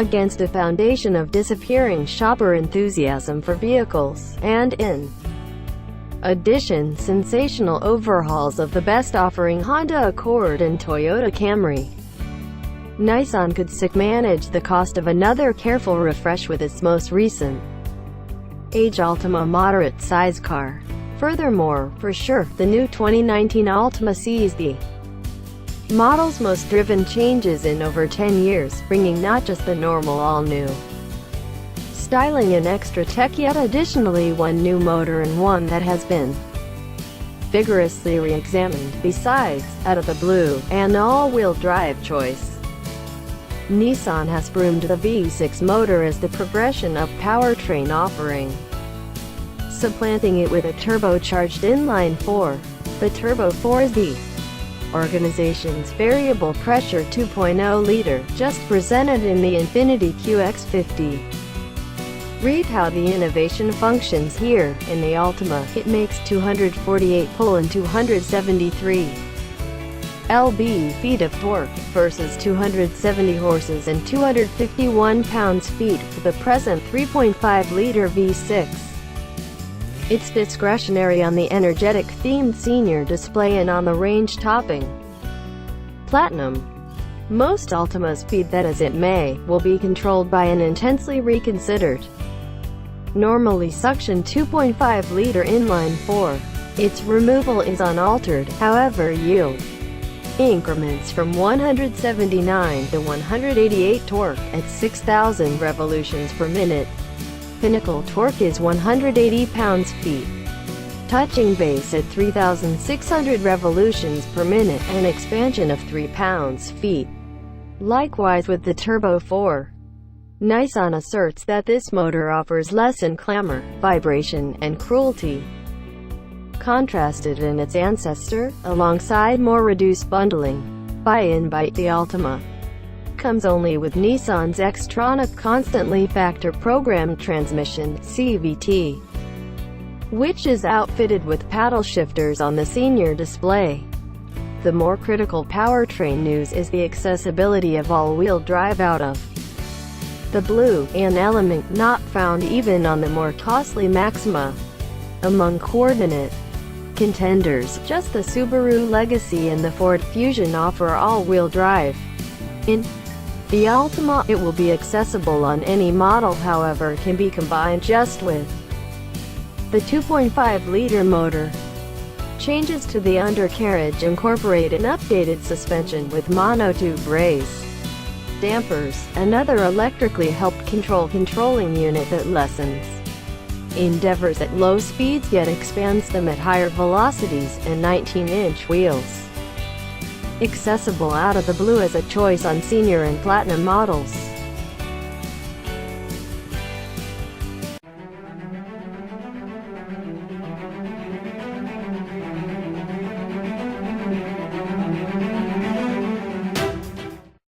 against a foundation of disappearing shopper enthusiasm for vehicles, and in addition, sensational overhauls of the best offering Honda Accord and Toyota Camry. Nissan could manage the cost of another careful refresh with its most recent age Altima moderate-size car. Furthermore, for sure, the new 2019 Altima sees the model's most driven changes in over 10 years, bringing not just the normal all-new styling and extra tech, yet additionally one new motor and one that has been vigorously re-examined. Besides, out of the blue, an all-wheel drive choice. Nissan has groomed the V6 motor as the progression of powertrain offering, supplanting it with a turbocharged inline-4. The Turbo 4 is the organization's variable pressure 2.0-liter, just presented in the Infiniti QX50. Read how the innovation functions here. In the Altima, it makes 248 pull and 273 lb-ft of torque, versus 270 horses and 251 pounds-feet for the present 3.5-liter V6. It's discretionary on the energetic-themed senior display and on the range topping Platinum. Most Altimas, be that as it may, will be controlled by an intensely reconsidered, normally suction 2.5-liter inline-4. Its removal is unaltered, however yield increments from 179 to 188 torque at 6,000 revolutions per minute. Pinnacle torque is 180 pounds-feet. Touching base at 3,600 revolutions per minute, an expansion of 3 pounds-feet. Likewise with the Turbo 4. Nissan asserts that this motor offers less in clamor, vibration, and cruelty, contrasted in its ancestor, alongside more reduced bundling. Buy-in by the Altima comes only with Nissan's Xtronic constantly factor-programmed transmission, CVT, which is outfitted with paddle shifters on the senior display. The more critical powertrain news is the accessibility of all-wheel drive out of the blue, an element not found even on the more costly Maxima. Among coordinate contenders, just the Subaru Legacy and the Ford Fusion offer all-wheel drive. In the Altima, it will be accessible on any model, however can be combined just with the 2.5-liter motor. Changes to the undercarriage incorporate an updated suspension with monotube raise dampers, another electrically helped controlling unit that lessens endeavors at low speeds yet expands them at higher velocities, and 19-inch wheels. Accessible out of the blue as a choice on senior and platinum models.